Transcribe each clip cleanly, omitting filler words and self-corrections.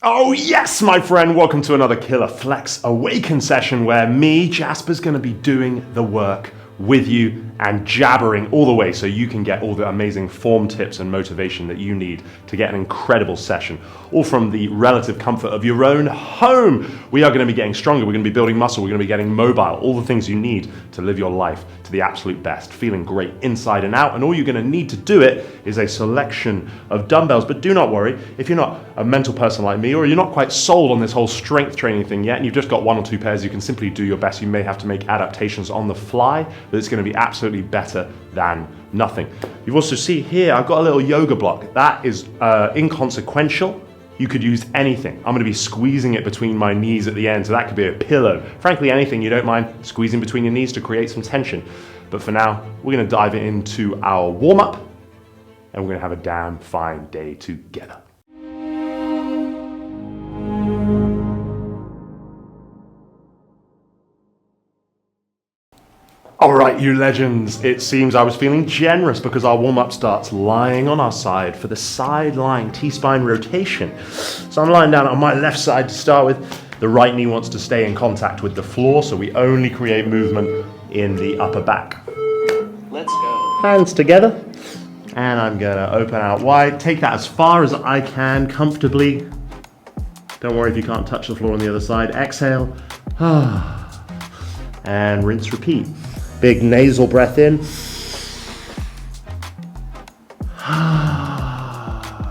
Oh yes, my friend, welcome to another killer Flex Awaken session where me, Jasper's gonna be doing the work with you and jabbering all the way so you can get all the amazing form tips and motivation that you need to get an incredible session, all from the relative comfort of your own home. We are gonna be getting stronger, we're gonna be building muscle, we're gonna be getting mobile, all the things you need to live your life to the absolute best, feeling great inside and out, and all you're gonna need to do it is a selection of dumbbells. But do not worry, if you're not a mental person like me, or you're not quite sold on this whole strength training thing yet, and you've just got one or two pairs, you can simply do your best. You may have to make adaptations on the fly, but it's gonna be absolutely better than nothing. You've also see here, I've got a little yoga block. That is inconsequential. You could use anything. I'm gonna be squeezing it between my knees at the end, so that could be a pillow. Frankly, anything you don't mind squeezing between your knees to create some tension. But for now, we're gonna dive into our warm-up, and we're gonna have a damn fine day together. All right, you legends, it seems I was feeling generous because our warm-up starts lying on our side for the side lying T-spine rotation. So I'm lying down on my left side to start with. The right knee wants to stay in contact with the floor, so we only create movement in the upper back. Let's go. Hands together, and I'm gonna open out wide. Take that as far as I can comfortably. Don't worry if you can't touch the floor on the other side. Exhale, and rinse, repeat. Big nasal breath in.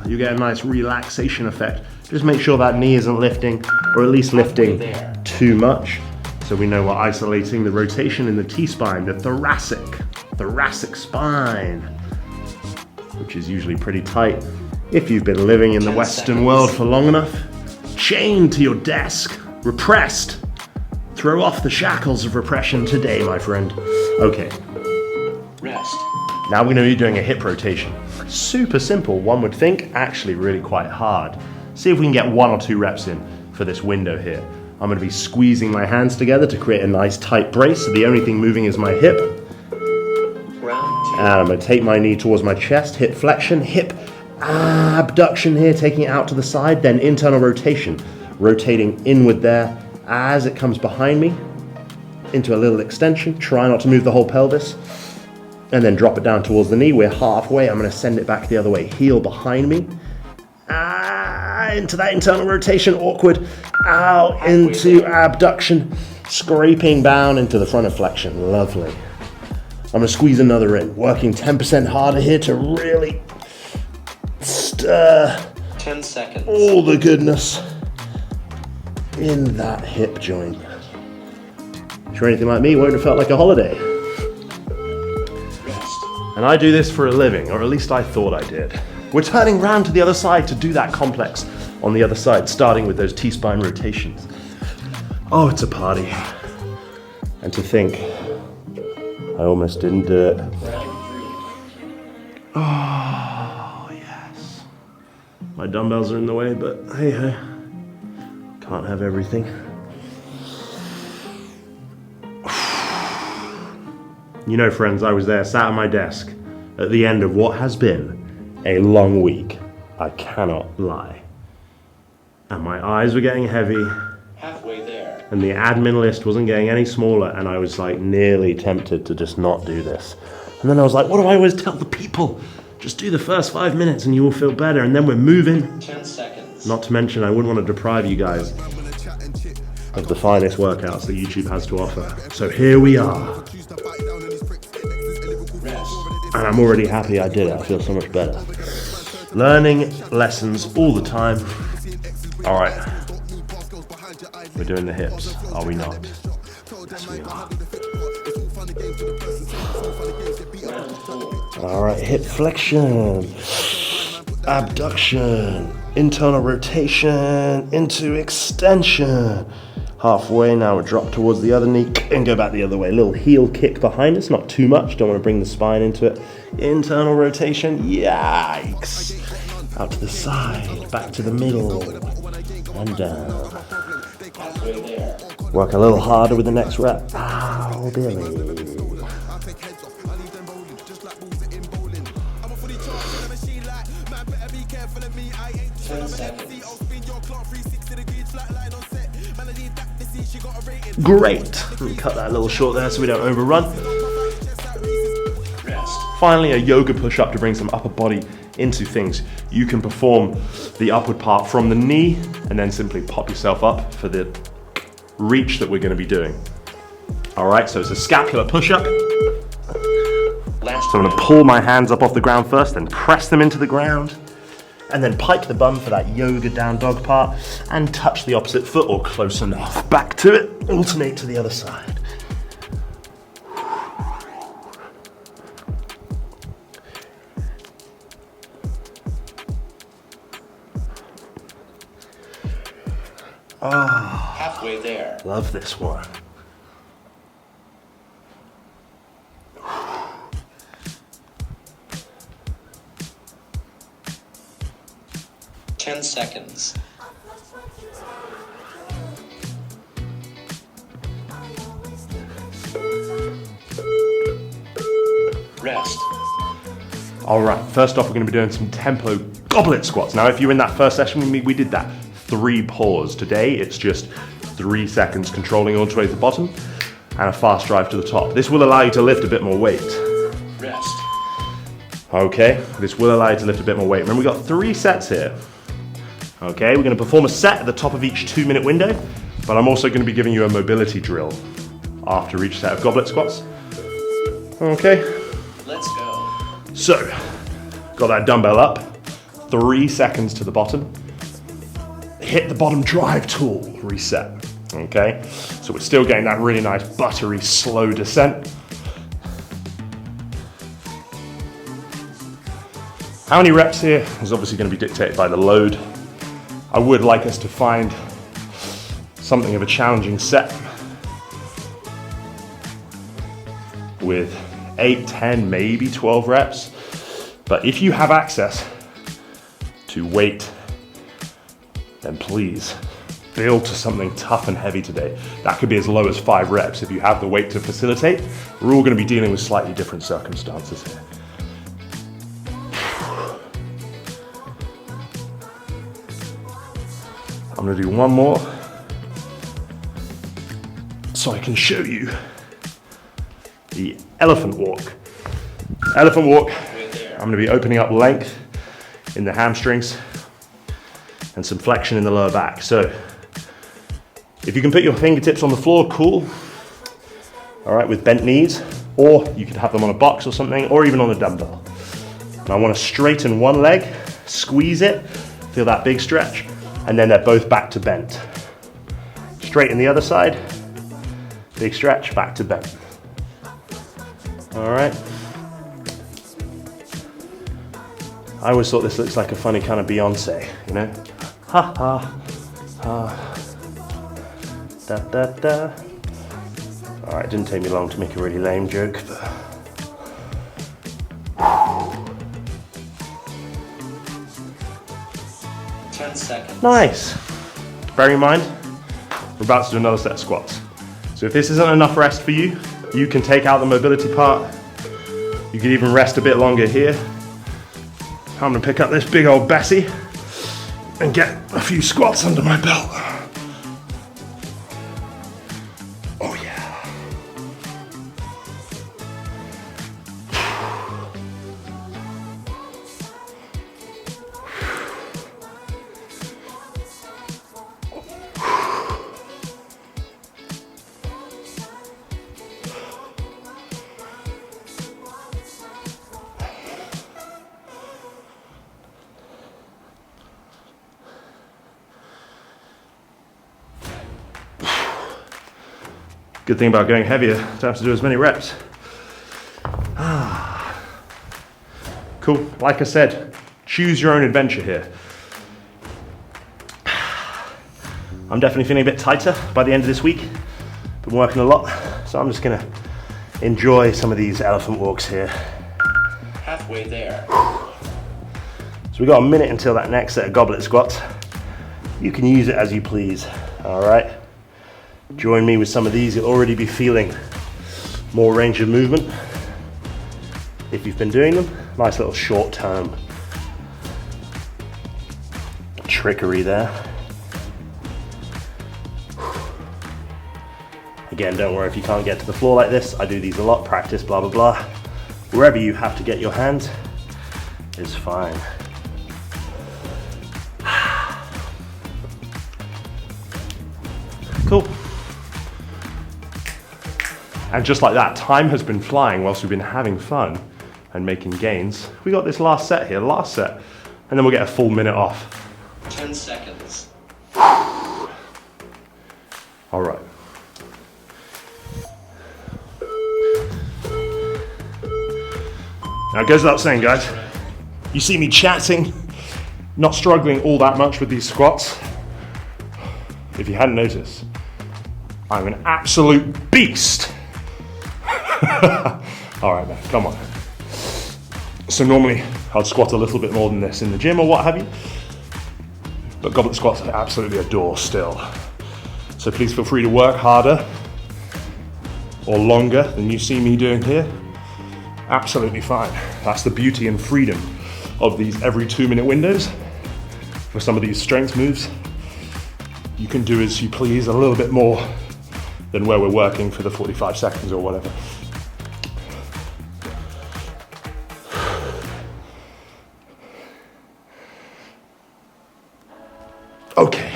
You get a nice relaxation effect. Just make sure that knee isn't lifting, or at least lifting too much. So we know we're isolating the rotation in the T-spine, the thoracic spine, which is usually pretty tight. If you've been living in the Western world for long enough, chained to your desk, repressed, throw off the shackles of repression today, my friend. Okay. Rest. Now we're gonna be doing a hip rotation. Super simple, one would think, actually really quite hard. See if we can get 1 or 2 reps in for this window here. I'm gonna be squeezing my hands together to create a nice tight brace, so the only thing moving is my hip. Round 2. And I'm gonna take my knee towards my chest, hip flexion, hip abduction here, taking it out to the side, then internal rotation, rotating inward there as it comes behind me into a little extension. Try not to move the whole pelvis, and then drop it down towards the knee. We're halfway. I'm going to send it back the other way, heel behind me, into that internal rotation, awkward, out into abduction, scraping down into the front of flexion. Lovely. I'm going to squeeze another in, working 10% harder here to really stir 10 seconds. all the goodness in that hip joint. If you're anything like me, it won't have felt like a holiday. Rest. And I do this for a living, or at least I thought I did. We're turning round to the other side to do that complex on the other side, starting with those T-spine rotations. Oh, it's a party. And to think, I almost didn't do it. Round 3. Oh, yes. My dumbbells are in the way, but hey, hey. Can't have everything. You know, friends, I was there, sat at my desk, at the end of what has been a long week. I cannot lie. And my eyes were getting heavy, Halfway there. and the admin list wasn't getting any smaller, and I was like nearly tempted to just not do this. And then I was like, what do I always tell the people? Just do the first 5 minutes and you will feel better, and then we're moving. 10 seconds. Not to mention, I wouldn't want to deprive you guys of the finest workouts that YouTube has to offer. So here we are. Rest. And I'm already happy I did it. I feel so much better. Learning lessons all the time. All right. We're doing the hips, are we not? Yes, we are. All right, hip flexion, abduction, internal rotation, into extension. Halfway now, we drop towards the other knee and go back the other way. Little heel kick behind us, not too much. Don't want to bring the spine into it. Internal rotation, yikes. Out to the side, back to the middle, and down. Halfway there. Work a little harder with the next rep. Ow, Billy. 10 seconds. Great. Let me cut that a little short there so we don't overrun. Rest. Finally, a yoga push-up to bring some upper body into things. You can perform the upward part from the knee and then simply pop yourself up for the reach that we're going to be doing. All right, so it's a scapular push-up. Last So I'm going to pull my hands up off the ground first, then press them into the ground, and then pike the bum for that yoga down dog part, and touch the opposite foot or close enough. Back to it, alternate to the other side. halfway there. Love this one. Ten seconds. Rest. All right, first off, we're going to be doing some tempo goblet squats. Now, if you were in that first session with me, we did that 3 pause. Today, it's just 3 seconds controlling all the way to the bottom and a fast drive to the top. This will allow you to lift a bit more weight. Rest. Okay, this will allow you to lift a bit more weight. Remember, we've got 3 sets here. Okay, we're going to perform a set at the top of each 2-minute window, but I'm also going to be giving you a mobility drill after each set of goblet squats. Okay, Let's go. so got that dumbbell up, 3 seconds to the bottom. Hit the bottom drive tool, reset. Okay, so we're still getting that really nice buttery slow descent. How many reps here is obviously going to be dictated by the load. I would like us to find something of a challenging set with 8, 10, maybe 12 reps. But if you have access to weight, then please build to something tough and heavy today. That could be as low as 5 reps if you have the weight to facilitate. We're all going to be dealing with slightly different circumstances here. I'm going to do one more so I can show you the elephant walk. Elephant walk, I'm going to be opening up length in the hamstrings and some flexion in the lower back. So if you can put your fingertips on the floor, cool. All right, with bent knees, or you could have them on a box or something, or even on a dumbbell. And I want to straighten one leg, squeeze it, feel that big stretch, and then they're both back to bent. Straighten the other side, big stretch, back to bent. All right. I always thought this looks like a funny kind of Beyonce, you know? Ha ha, ha, da da da. All right, it didn't take me long to make a really lame joke, but. 10 seconds. Nice. Bear in mind, we're about to do another set of squats. So if this isn't enough rest for you, you can take out the mobility part. You can even rest a bit longer here. I'm gonna pick up this big old Bessie and get a few squats under my belt. Oh yeah. Good thing about going heavier, don't have to do as many reps. Cool, like I said, choose your own adventure here. I'm definitely feeling a bit tighter by the end of this week. Been working a lot, so I'm just gonna enjoy some of these elephant walks here. Halfway there. So we've got a minute until that next set of goblet squats. You can use it as you please, all right? Join me with some of these, you'll already be feeling more range of movement if you've been doing them. Nice little short-term trickery there. Again, don't worry if you can't get to the floor like this. I do these a lot, practice, blah, blah, blah. Wherever you have to get your hands is fine. Cool. And just like that, time has been flying whilst we've been having fun and making gains. We got this last set here, last set, and then we'll get a full minute off. 10 seconds. All right. Now it goes without saying, guys, you see me chatting, not struggling all that much with these squats. If you hadn't noticed, I'm an absolute beast. All right, man, come on. So normally I'd squat a little bit more than this in the gym or what have you, but goblet squats I absolutely adore still. So please feel free to work harder or longer than you see me doing here. Absolutely fine. That's the beauty and freedom of these every 2-minute windows. For some of these strength moves, you can do as you please, a little bit more than where we're working for the 45 seconds or whatever. Okay.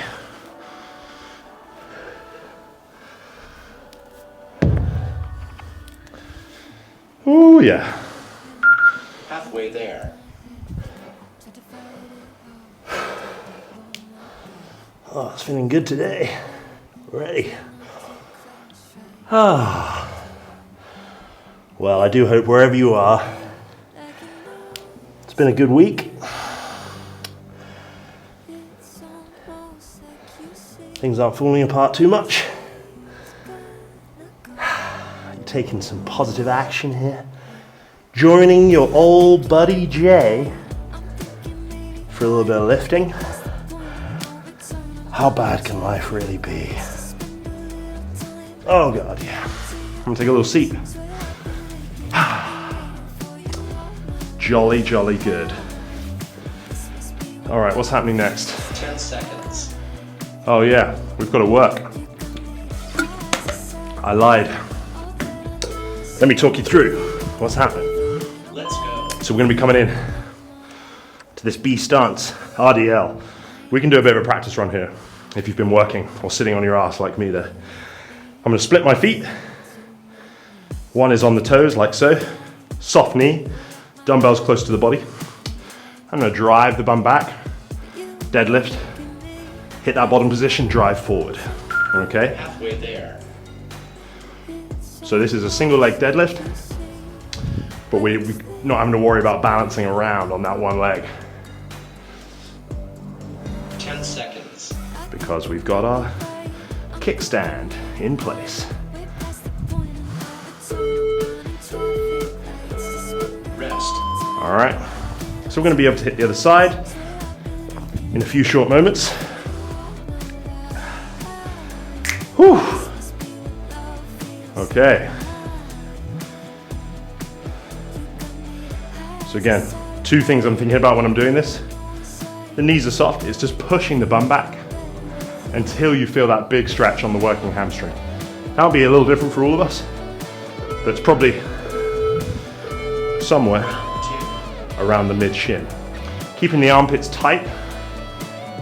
Oh yeah. Halfway there. Oh, it's feeling good today. Ready. Ah. Well, I do hope wherever you are, it's been a good week. Things aren't falling apart too much. You're taking some positive action here. Joining your old buddy Jay for a little bit of lifting. How bad can life really be? Oh God, yeah. I'm gonna take a little seat. Jolly, jolly good. All right, what's happening next? 10 seconds. Oh yeah, we've got to work. I lied. Let me talk you through what's happening. Let's go. So we're gonna be coming in to this B stance, RDL. We can do a bit of a practice run here if you've been working or sitting on your ass like me there. I'm gonna split my feet. One is on the toes like so. Soft knee, dumbbells close to the body. I'm gonna drive the bum back, deadlift, hit that bottom position, drive forward, okay? Halfway there. So this is a single leg deadlift, but we're not having to worry about balancing around on that one leg 10 seconds. because we've got our kickstand in place. Rest. All right, so we're gonna be able to hit the other side in a few short moments. Whew. Okay. So again, two things I'm thinking about when I'm doing this. The knees are soft, it's just pushing the bum back until you feel that big stretch on the working hamstring. That'll be a little different for all of us, but it's probably somewhere around the mid shin. Keeping the armpits tight,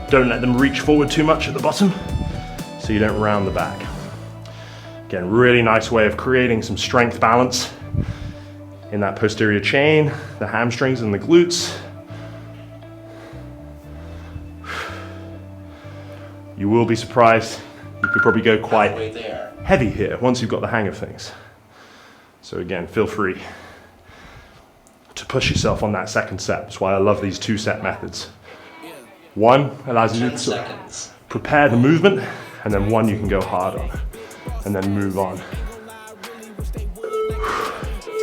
don't let them reach forward too much at the bottom so you don't round the back. Again, really nice way of creating some strength balance in that posterior chain, the hamstrings and the glutes. You will be surprised, you could probably go quite Halfway there. heavy here once you've got the hang of things. So again, feel free to push yourself on that second set. That's why I love these 2-set methods. One allows you 10 to seconds. prepare the movement, and then one you can go hard on, and then move on.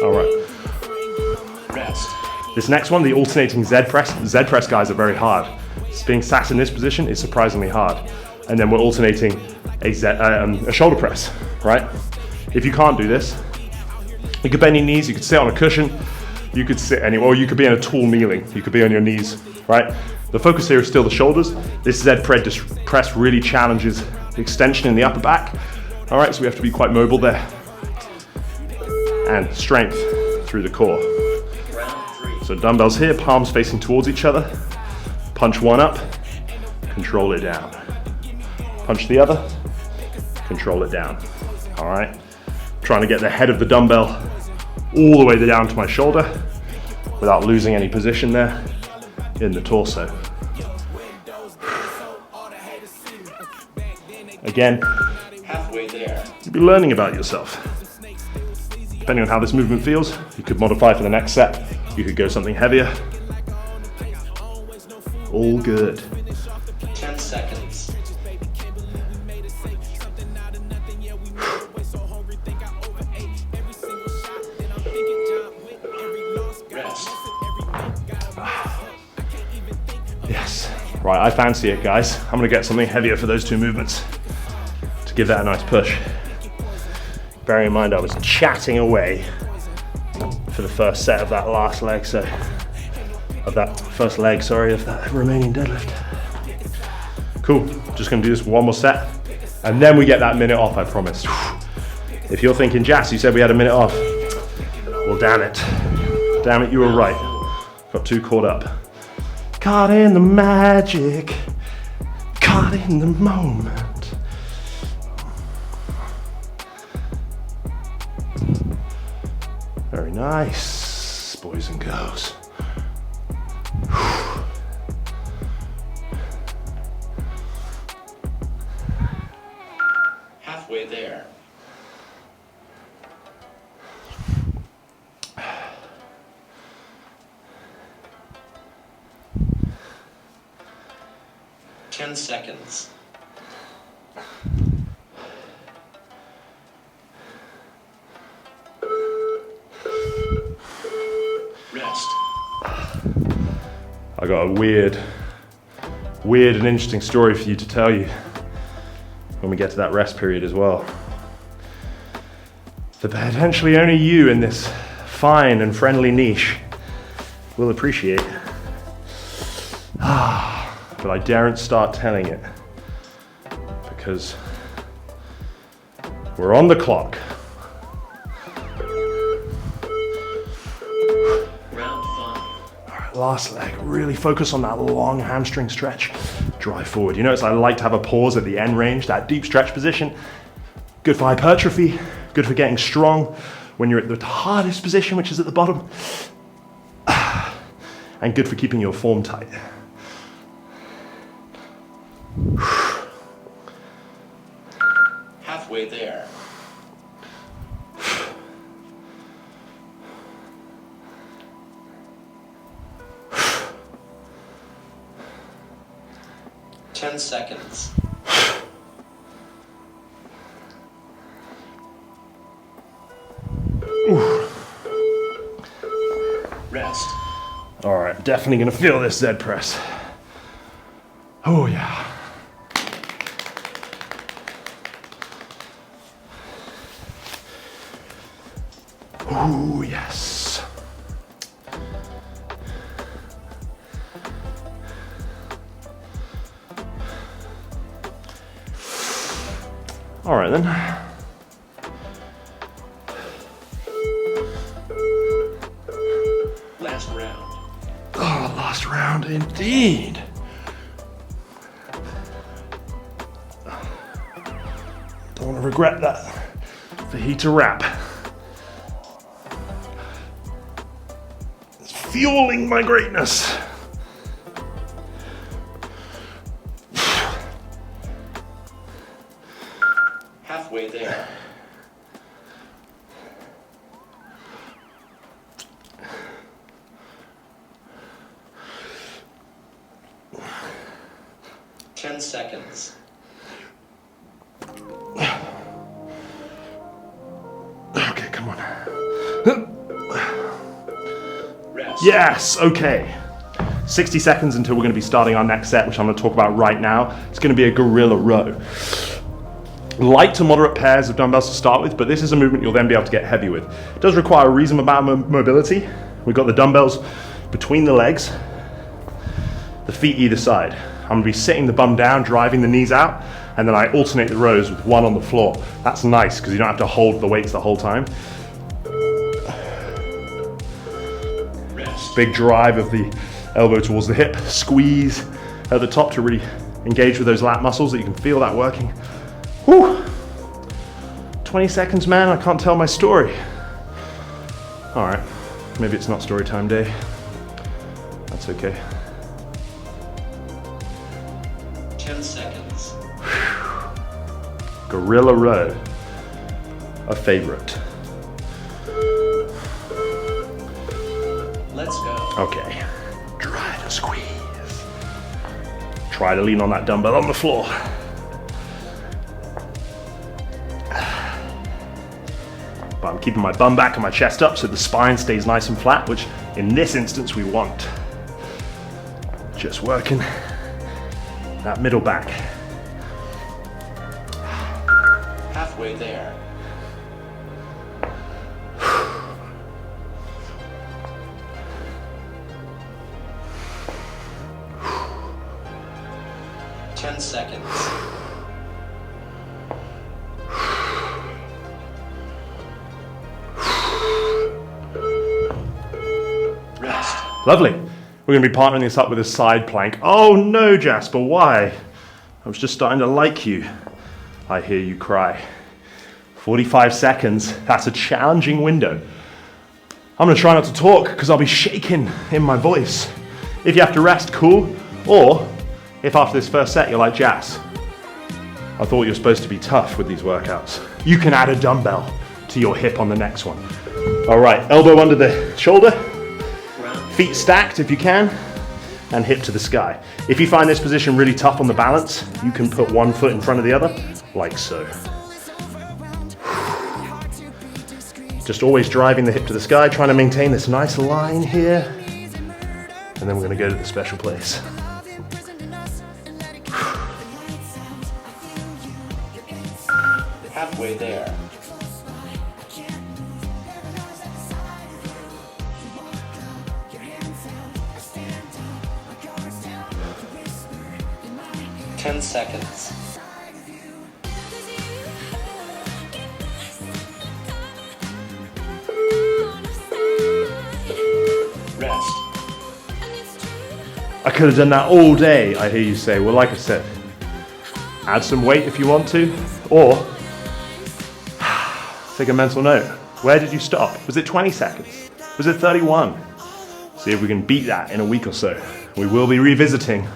All right. Rest. This next one, the alternating Z press. Z press guys are very hard. Being sat in this position is surprisingly hard. And then we're alternating a shoulder press, right? If you can't do this, you could bend your knees, you could sit on a cushion, you could sit anywhere, or you could be in a tall kneeling, you could be on your knees, right? The focus here is still the shoulders. This Z press really challenges the extension in the upper back, All right, so we have to be quite mobile there. And strength through the core. Round 3. So dumbbells here, palms facing towards each other. Punch one up, control it down. Punch the other, control it down. All right, trying to get the head of the dumbbell all the way down to my shoulder without losing any position there in the torso. Again, Halfway there. you'll be learning about yourself. Depending on how this movement feels, you could modify for the next set. You could go something heavier. All good. 10 seconds. Rest. Yes. Right, I fancy it, guys. I'm gonna get something heavier for those two movements to give that a nice push. Bearing in mind I was chatting away for the first set of that last leg, so of that first leg, sorry, of that remaining deadlift. Cool, just gonna do this one more set, and then we get that minute off, I promise. If you're thinking, Jas, you said we had a minute off. Well, damn it. Damn it, you were right. Got too caught up. Caught in the magic, caught in the moment. Very nice, boys and girls. Halfway there. Ten seconds. Rest. I got a weird and interesting story for you to tell you when we get to that rest period as well. That potentially only you in this fine and friendly niche will appreciate. But I daren't start telling it because we're on the clock. Last leg, really focus on that long hamstring stretch. Drive forward. You notice I like to have a pause at the end range, that deep stretch position. Good for hypertrophy, good for getting strong when you're at the hardest position, which is at the bottom. And good for keeping your form tight. Halfway there. Ten seconds. Rest. All right, definitely gonna feel this Z press. Oh yeah. Oh yes. All right then. Last round. Oh, last round indeed. Don't want to regret that. Fajita wrap. It's fueling my greatness. Halfway there. Ten seconds. Okay, come on. Rest. Yes, okay. 60 seconds until we're going to be starting our next set, which I'm going to talk about right now. It's going to be a gorilla row. Light to moderate pairs of dumbbells to start with, but this is a movement you'll then be able to get heavy with. It does require a reasonable amount of mobility. We've got the dumbbells between the legs, the feet either side. I'm going to be sitting the bum down, driving the knees out. and then I alternate the rows with one on the floor. That's nice because you don't have to hold the weights the whole time. Rest. Big drive of the elbow towards the hip, squeeze at the top to really engage with those lat muscles that you can feel that working. Whew. 20 seconds, man, I can't tell my story. All right, maybe it's not story time day. That's okay. 10 seconds. Gorilla row, a favorite. Let's go. Okay, try to squeeze. Try to lean on that dumbbell on the floor. But I'm keeping my bum back and my chest up so the spine stays nice and flat, which in this instance we want. Just working that middle back. Halfway there. Ten seconds. Rest. Lovely. We're going to be partnering this up with a side plank. Oh no, Jasper, why? I was just starting to like you. I hear you cry. 45 seconds, that's a challenging window. I'm going to try not to talk because I'll be shaking in my voice. If you have to rest, cool. Or if after this first set you're like, Jas, I thought you were supposed to be tough with these workouts. You can add a dumbbell to your hip on the next one. All right, elbow under the shoulder, feet stacked if you can, and hip to the sky. If you find this position really tough on the balance, you can put one foot in front of the other, like so. Just always driving the hip to the sky, trying to maintain this nice line here. And then we're going to go to the special place. Halfway there. Ten seconds. Rest. I could have done that all day, I hear you say. Well, like I said, add some weight if you want to, or take a mental note. Where did you stop? Was it 20 seconds? Was it 31? See if we can beat that in a week or so. We will be revisiting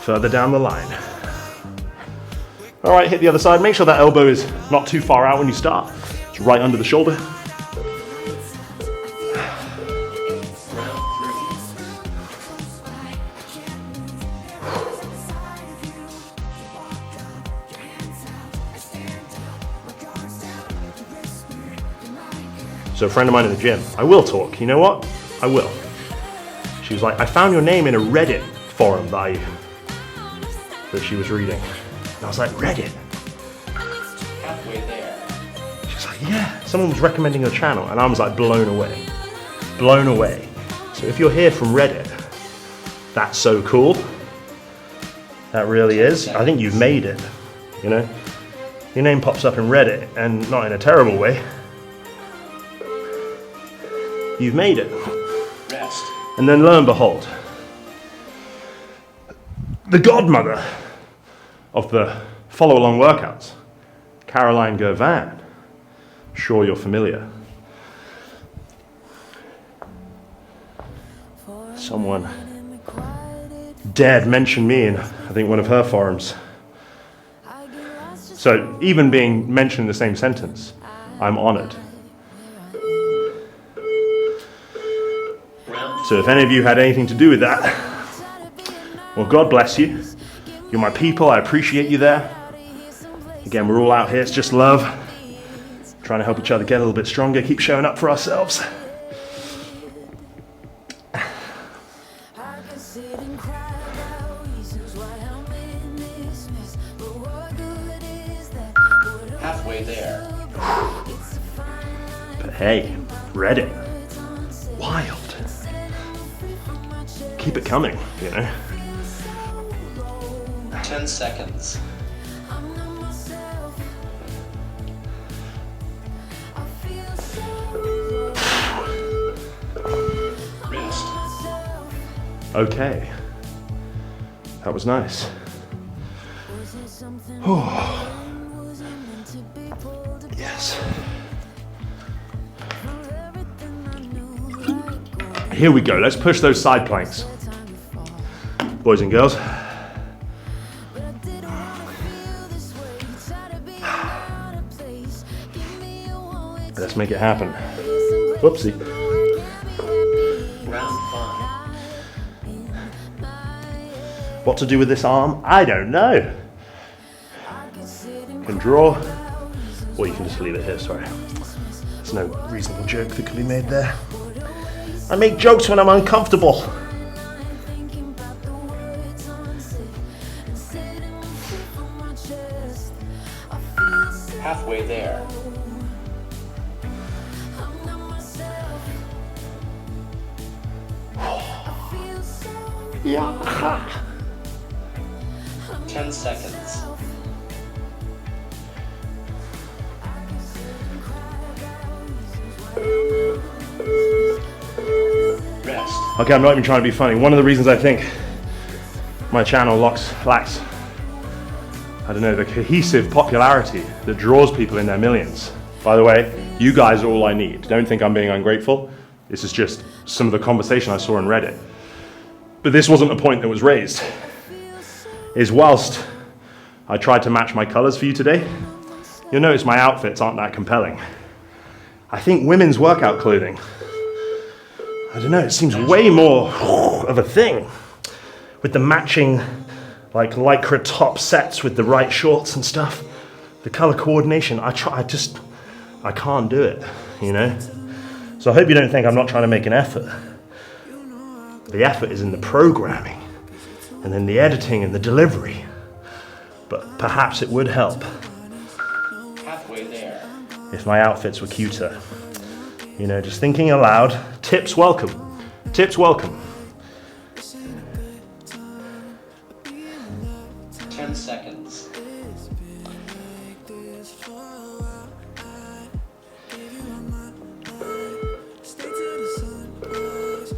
further down the line. All right, hit the other side. Make sure that elbow is not too far out when you start. It's right under the shoulder. So a friend of mine in the gym, I will talk, you know what? I will. She was like, I found your name in a Reddit forum that she was reading. And I was like, Reddit? Halfway there. She's like, yeah, someone was recommending your channel. And I was like, blown away. Blown away. So if you're here from Reddit, that's so cool. That really is. I think you've made it, you know? Your name pops up in Reddit, and not in a terrible way. You've made it. Rest. And then lo and behold, the godmother of the follow-along workouts, Caroline Gervan. Sure you're familiar. Someone dared mention me in, I think, one of her forums. So even being mentioned in the same sentence, I'm honored. So if any of you had anything to do with that, well, God bless you. You're my people. I appreciate you there. Again, we're all out here. It's just love. Trying to help each other get a little bit stronger. Keep showing up for ourselves. Halfway there. But hey, Reddit. Wild. Keep it coming, you know. 10 seconds. Okay. That was nice. Oh. Yes. Here we go. Let's push those side planks. Boys and girls. Let's make it happen. Whoopsie. Round 5. What to do with this arm? I don't know. You can draw, or you can just leave it here, sorry. There's no reasonable joke that can be made there. I make jokes when I'm uncomfortable. Halfway there. Yeah. 10 seconds. Rest. Okay, I'm not even trying to be funny. One of the reasons I think my channel lacks, I don't know, the cohesive popularity that draws people in their millions. By the way, you guys are all I need. Don't think I'm being ungrateful. This is just some of the conversation I saw on Reddit. But this wasn't a point that was raised. Is whilst I tried to match my colors for you today, you'll notice my outfits aren't that compelling. I think women's workout clothing, I don't know, it seems way more of a thing. With the matching like lycra top sets with the right shorts and stuff. The color coordination, I can't do it, you know? So I hope you don't think I'm not trying to make an effort. The effort is in the programming, and then the editing and the delivery. But perhaps it would help Halfway there. if my outfits were cuter. You know, just thinking aloud. Tips welcome. Tips welcome. 10 seconds.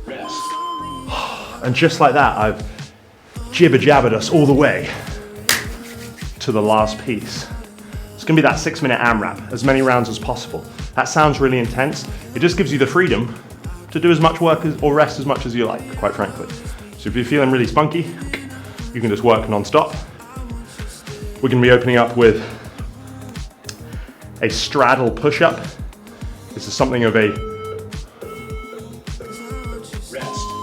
Rest. And just like that, I've jibber-jabbered us all the way to the last piece. It's gonna be that 6-minute AMRAP, as many rounds as possible. That sounds really intense. It just gives you the freedom to do as much work or rest as much as you like, quite frankly. So if you're feeling really spunky, you can just work non-stop. We're gonna be opening up with a straddle push-up. This is something of a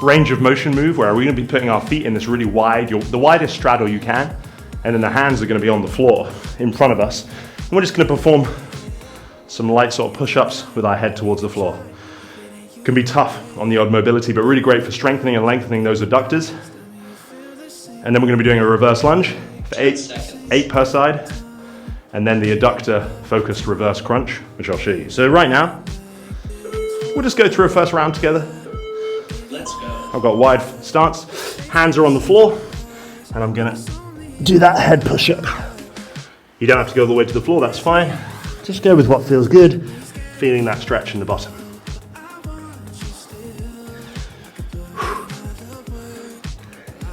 range of motion move where we're going to be putting our feet in this really wide, the widest straddle you can, and then the hands are going to be on the floor in front of us. And we're just going to perform some light sort of push-ups with our head towards the floor. It can be tough on the odd mobility, but really great for strengthening and lengthening those adductors. And then we're going to be doing a reverse lunge for 8 per side, and then the adductor focused reverse crunch, which I'll show you. So right now, we'll just go through a first round together. Let's go. I've got wide stance, hands are on the floor, and I'm gonna do that head push-up. You don't have to go all the way to the floor, that's fine. Just go with what feels good, feeling that stretch in the bottom.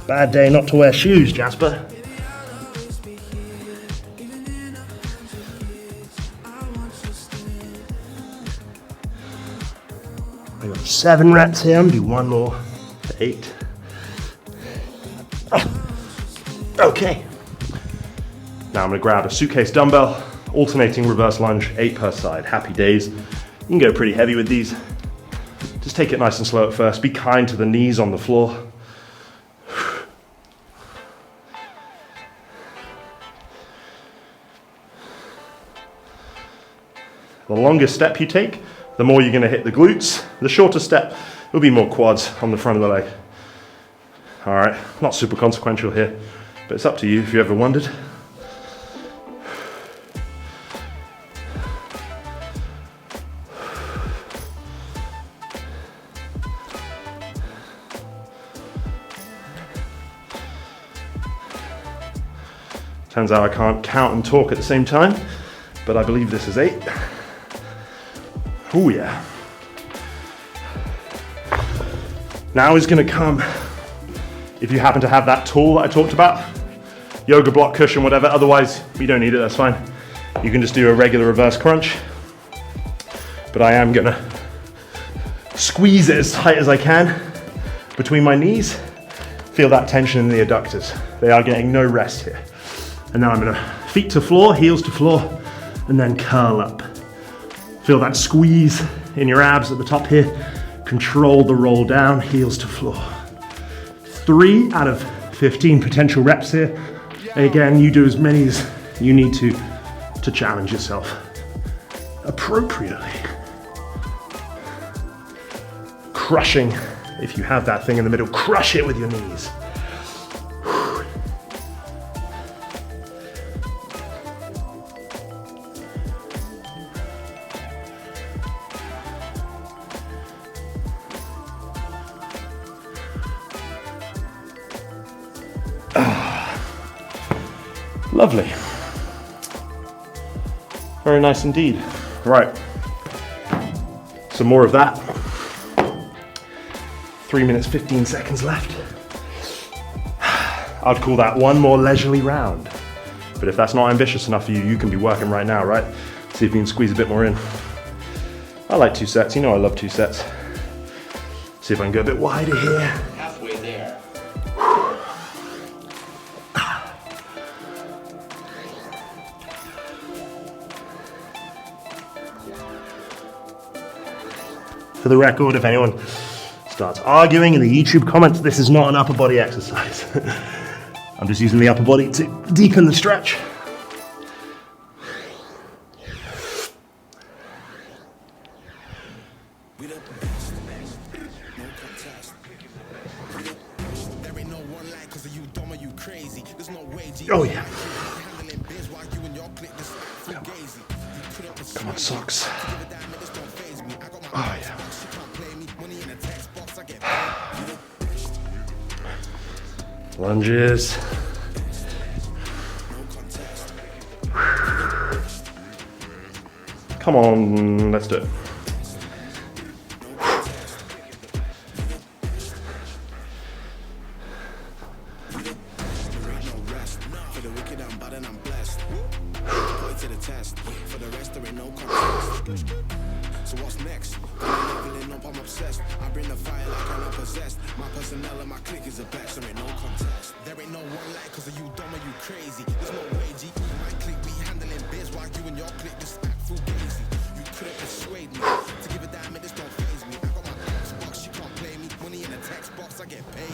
Bad day not to wear shoes, Jasper. I got 7 reps here, I'm gonna do one more for 8. Okay. Now I'm gonna grab a suitcase dumbbell, alternating reverse lunge, 8 per side. Happy days. You can go pretty heavy with these. Just take it nice and slow at first. Be kind to the knees on the floor. The longer step you take, the more you're going to hit the glutes. The shorter step will be more quads on the front of the leg. All right, not super consequential here, but it's up to you if you ever wondered. Turns out I can't count and talk at the same time, but I believe this is 8. Oh yeah. Now is gonna come If you happen to have that tool that I talked about, yoga block, cushion, whatever, otherwise you don't need it, that's fine. You can just do a regular reverse crunch. But I am gonna squeeze it as tight as I can between my knees. Feel that tension in the adductors. They are getting no rest here. And now I'm gonna feet to floor, heels to floor, and then curl up. Feel that squeeze in your abs at the top here. Control the roll down, heels to floor. 3 out of 15 potential reps here. Again, you do as many as you need to challenge yourself appropriately. Crushing, if you have that thing in the middle, crush it with your knees. Lovely. Very nice indeed. Right. Some more of that. 3 minutes, 15 seconds left. I'd call that one more leisurely round. But if that's not ambitious enough for you, you can be working right now, right? See if you can squeeze a bit more in. I like 2 sets. You know I love 2 sets. See if I can go a bit wider here. Halfway there. For the record, if anyone starts arguing in the YouTube comments, this is not an upper body exercise. I'm just using the upper body to deepen the stretch. Oh yeah. Come on, socks. Oh yeah. Lunges. Come on, let's do it. So what's next? Leveling up, I'm obsessed. I bring the fire like I'm possessed. My personnel and my clique is the best. There ain't no contest. There ain't no one like, cause are you dumb or you crazy? There's no way, G. My clique, we handling biz while you and your clique just act fugazi. You couldn't persuade me to give a damn, it just don't faze me. I got my Xbox, you can't play me. Money in a text box, I get paid.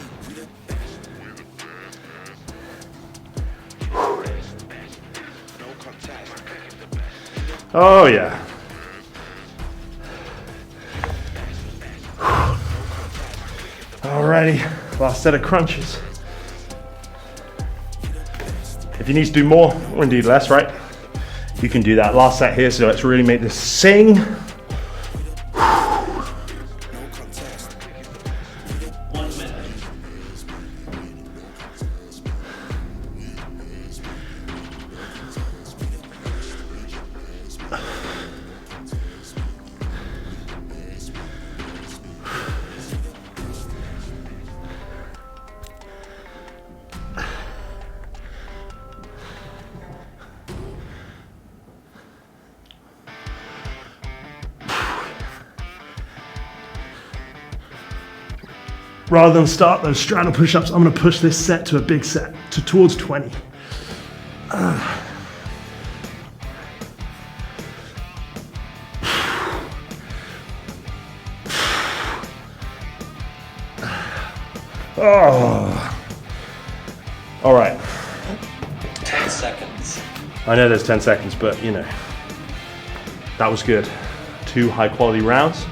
No contest. Oh yeah. Alrighty, last set of crunches. If you need to do more, or indeed less, right? You can do that last set here, so let's really make this sing. 1 minute. Rather than start those straddle push-ups, I'm gonna push this set to a big set, towards 20. Oh. All right. 10 seconds. I know there's 10 seconds, but you know, that was good. 2 high quality rounds.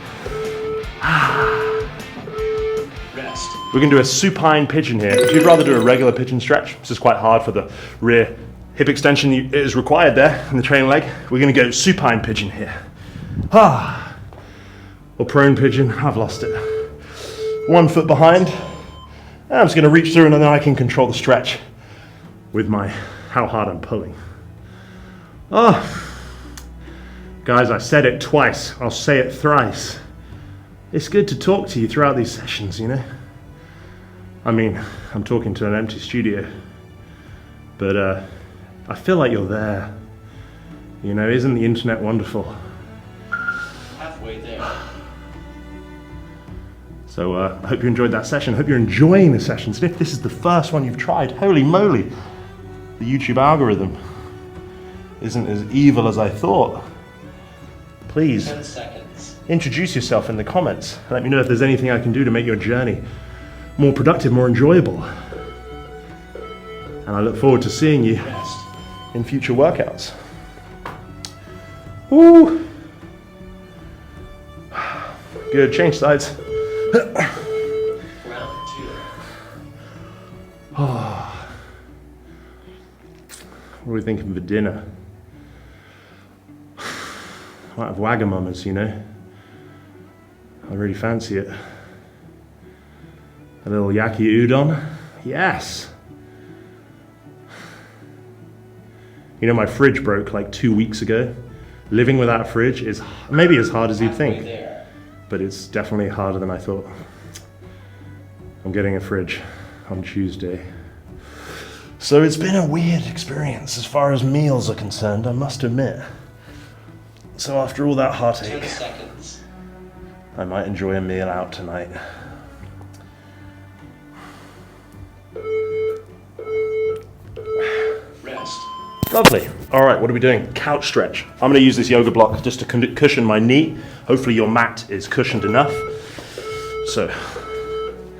Rest. We're gonna do a supine pigeon here. If you'd rather do a regular pigeon stretch, this is quite hard for the rear hip extension it is required there in the trailing leg. We're gonna go supine pigeon here. Or prone pigeon, I've lost it. 1 foot behind. I'm just gonna reach through and then I can control the stretch with how hard I'm pulling. Guys, I said it twice, I'll say it thrice. It's good to talk to you throughout these sessions, you know? I mean, I'm talking to an empty studio, but I feel like you're there. You know, isn't the internet wonderful? Halfway there. So I hope you enjoyed that session. I hope you're enjoying the sessions. And if this is the first one you've tried, holy moly, the YouTube algorithm isn't as evil as I thought. Please 10 seconds. introduce yourself in the comments. Let me know if there's anything I can do to make your journey more productive, more enjoyable. And I look forward to seeing you Rest. in future workouts. Woo! Good, change sides. Round 2. What are we thinking for dinner? Might have Wagamamas, you know. I really fancy it. A little yaki udon. Yes! You know, my fridge broke like 2 weeks ago. Living without a fridge is maybe as hard as you'd Halfway think, there. but it's definitely harder than I thought. I'm getting a fridge on Tuesday. So it's been a weird experience as far as meals are concerned, I must admit. So after all that 10 heartache, seconds. I might enjoy a meal out tonight. Rest. Lovely. All right, what are we doing? Couch stretch. I'm going to use this yoga block just to cushion my knee. Hopefully your mat is cushioned enough. So,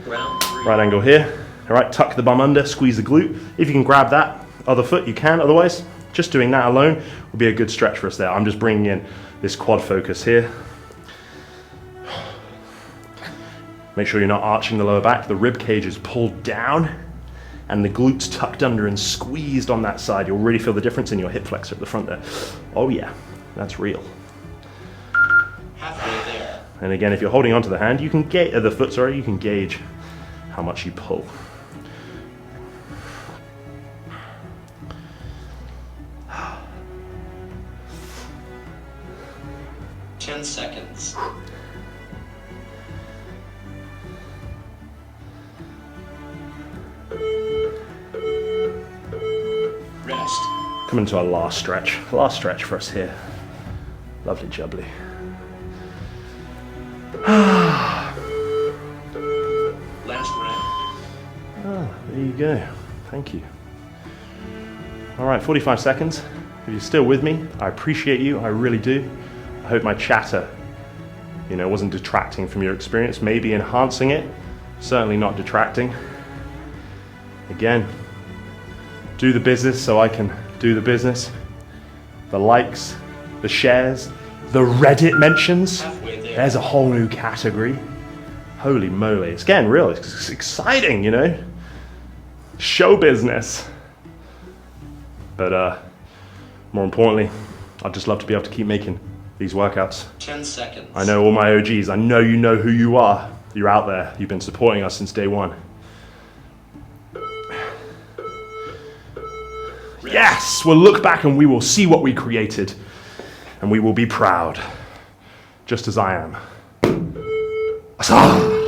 Round 3. right angle here. All right, tuck the bum under, squeeze the glute. If you can grab that other foot, you can. Otherwise, just doing that alone will be a good stretch for us there. I'm just bringing in this quad focus here. Make sure you're not arching the lower back. The rib cage is pulled down and the glutes tucked under and squeezed on that side. You'll really feel the difference in your hip flexor at the front there. Oh yeah, that's real. Halfway there. And again, if you're holding onto the hand, you can the foot, sorry, you can gauge how much you pull. Ten seconds. Rest. Coming to our last stretch. Last stretch for us here. Lovely jubbly. Last round. There you go. Thank you. All right, 45 seconds. If you're still with me, I appreciate you. I really do. I hope my chatter, you know, wasn't detracting from your experience. Maybe enhancing it. Certainly not detracting. Again, do the business so I can do the business. The likes, the shares, the Reddit mentions. Halfway there. There's a whole new category. Holy moly, it's getting real. It's exciting, you know. Show business. But more importantly, I'd just love to be able to keep making these workouts. 10 seconds. I know all my OGs. I know you know who you are. You're out there. You've been supporting us since day one. Yes, we'll look back and we will see what we created. And we will be proud. Just as I am. Asa!